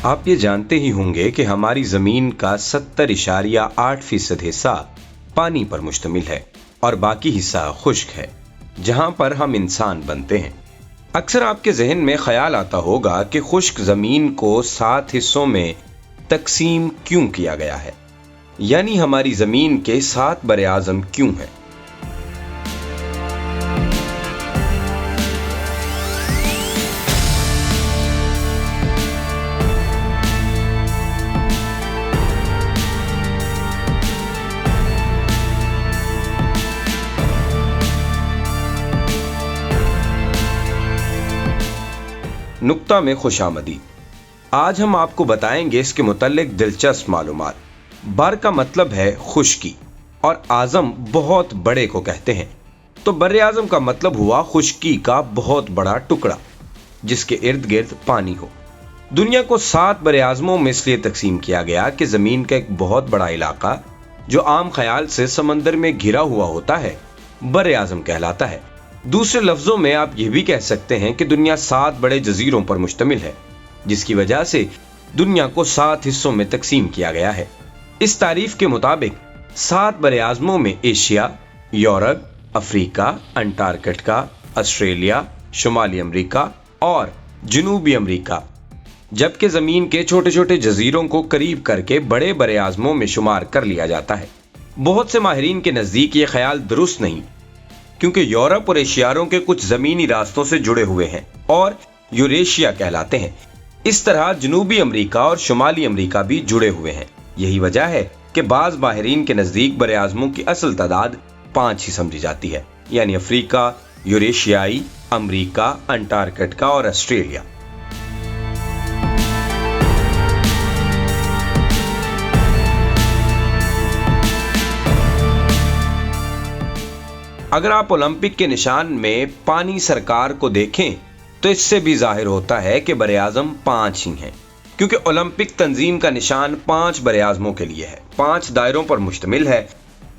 آپ یہ جانتے ہی ہوں گے کہ ہماری زمین کا 70.8% حصہ پانی پر مشتمل ہے اور باقی حصہ خشک ہے، جہاں پر ہم انسان بنتے ہیں۔ اکثر آپ کے ذہن میں خیال آتا ہوگا کہ خشک زمین کو 7 حصوں میں تقسیم کیوں کیا گیا ہے، یعنی ہماری زمین کے 7 بر اعظم کیوں ہیں۔ نقطہ میں خوش آمدید۔ آج ہم آپ کو بتائیں گے اس کے متعلق دلچسپ معلومات۔ بر کا مطلب ہے خشکی اور اعظم بہت بڑے کو کہتے ہیں، تو بر اعظم کا مطلب ہوا خشکی کا بہت بڑا ٹکڑا جس کے ارد گرد پانی ہو۔ دنیا کو 7 بر اعظموں میں اس لیے تقسیم کیا گیا کہ زمین کا ایک بہت بڑا علاقہ جو عام خیال سے سمندر میں گھرا ہوا ہوتا ہے بر اعظم کہلاتا ہے۔ دوسرے لفظوں میں آپ یہ بھی کہہ سکتے ہیں کہ دنیا 7 بڑے جزیروں پر مشتمل ہے، جس کی وجہ سے دنیا کو 7 حصوں میں تقسیم کیا گیا ہے۔ اس تعریف کے مطابق 7 بر اعظموں میں ایشیا، یورپ، افریقہ، انٹارکٹیکا، آسٹریلیا، شمالی امریکہ اور جنوبی امریکہ، جبکہ زمین کے چھوٹے چھوٹے جزیروں کو قریب کر کے بڑے بر اعظموں میں شمار کر لیا جاتا ہے۔ بہت سے ماہرین کے نزدیک یہ خیال درست نہیں، کیونکہ یورپ اور ایشیاؤں کے کچھ زمینی راستوں سے جڑے ہوئے ہیں اور یوریشیا کہلاتے ہیں۔ اس طرح جنوبی امریکہ اور شمالی امریکہ بھی جڑے ہوئے ہیں۔ یہی وجہ ہے کہ بعض ماہرین کے نزدیک بر اعظموں کی اصل تعداد 5 ہی سمجھی جاتی ہے، یعنی افریقہ، یوریشیائی، امریکہ، انٹارکٹیکا اور آسٹریلیا۔ اگر آپ اولمپک کے نشان میں پانی سرکار کو دیکھیں تو اس سے بھی ظاہر ہوتا ہے کہ بر اعظم 5 ہی ہیں، کیونکہ اولمپک تنظیم کا نشان 5 بر اعظموں کے لیے ہے، 5 دائروں پر مشتمل ہے۔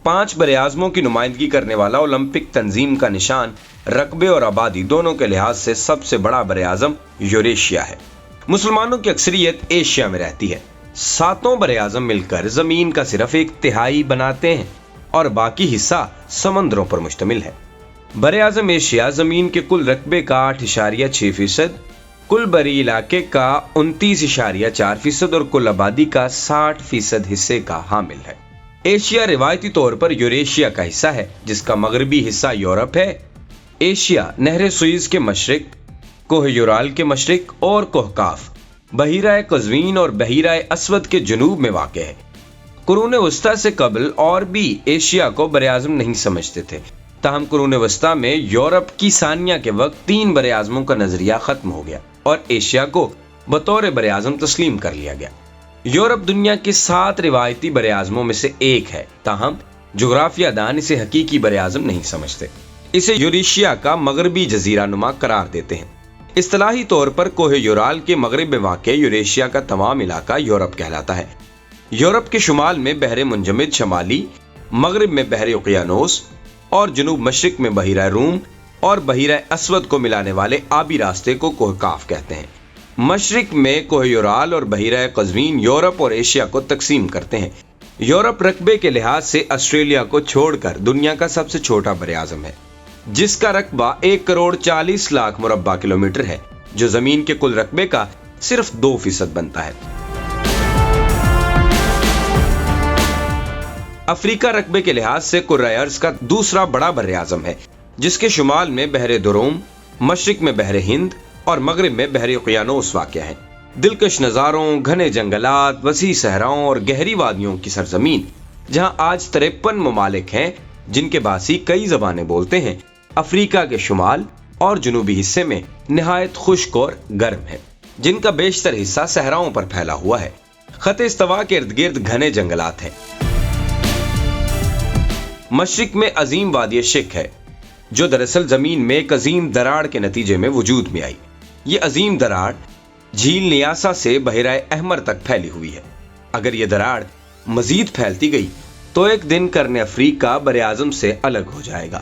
5 بر اعظموں کی نمائندگی کرنے والا اولمپک تنظیم کا نشان رقبے اور آبادی دونوں کے لحاظ سے سب سے بڑا بر اعظم یوریشیا ہے۔ مسلمانوں کی اکثریت ایشیا میں رہتی ہے۔ 7 بر اعظم مل کر زمین کا صرف 1/3 بناتے ہیں اور باقی حصہ سمندروں پر مشتمل ہے۔ بر اعظم ایشیا زمین کے کل رقبے کا 8.6%، کل بری علاقے کا 29.4% اور کل آبادی کا 60% حصے کا حامل ہے۔ ایشیا روایتی طور پر یوریشیا کا حصہ ہے، جس کا مغربی حصہ یورپ ہے۔ ایشیا نہر سوئز کے مشرق، کوہ یورال کے مشرق اور کوہ کاف، بحیرہ قزوین اور بحیرہ اسود کے جنوب میں واقع ہے۔ قرون وسطیٰ سے قبل اور بھی ایشیا کو بر اعظم نہیں سمجھتے تھے، تاہم قرون وسطیٰ میں یورپ کی ثانیہ کے وقت 3 بر اعظموں کا نظریہ ختم ہو گیا اور ایشیا کو بطور بر اعظم تسلیم کر لیا گیا۔ یورپ دنیا کے 7 روایتی بر اعظموں میں سے ایک ہے، تاہم جغرافیہ دان اسے حقیقی بر اعظم نہیں سمجھتے، اسے یوریشیا کا مغربی جزیرہ نما قرار دیتے ہیں۔ اصطلاحی طور پر کوہ یورال کے مغرب میں واقع یوریشیا کا تمام علاقہ یورپ کہلاتا ہے۔ یورپ کے شمال میں بحر منجمد شمالی، مغرب میں بحر اقیانوس اور جنوب مشرق میں بحیرہ روم اور بحیرہ اسود کو ملانے والے آبی راستے کو کوہ کاف کہتے ہیں۔ مشرق میں کوہ یورال اور بحیرہ قزوین یورپ اور ایشیا کو تقسیم کرتے ہیں۔ یورپ رقبے کے لحاظ سے آسٹریلیا کو چھوڑ کر دنیا کا سب سے چھوٹا بر اعظم ہے، جس کا رقبہ 1,40,00,000 مربع کلومیٹر ہے، جو زمین کے کل رقبے کا صرف 2% بنتا ہے۔ افریقہ رقبے کے لحاظ سے کرۂ ارض کا دوسرا بڑا بر اعظم ہے، جس کے شمال میں بحر دروم، مشرق میں بحر ہند اور مغرب میں بحر اقیانوس واقع ہے۔ دلکش نظاروں، گھنے جنگلات، وسیع صحراؤں اور گہری وادیوں کی سرزمین، جہاں آج 53 ممالک ہیں جن کے باسی کئی زبانیں بولتے ہیں، افریقہ کے شمال اور جنوبی حصے میں نہایت خشک اور گرم ہے، جن کا بیشتر حصہ صحراؤں پر پھیلا ہوا ہے۔ خط استوا کے ارد گرد گھنے جنگلات ہیں۔ مشرق میں عظیم وادی شک ہے، جو دراصل زمین میں ایک عظیم دراڑ کے نتیجے میں وجود میں آئی۔ یہ عظیم دراڑ جھیل نیاسا سے بحیرہ احمر تک پھیلی ہوئی ہے۔ اگر یہ دراڑ مزید پھیلتی گئی تو ایک دن قرن افریقہ بر اعظم سے الگ ہو جائے گا۔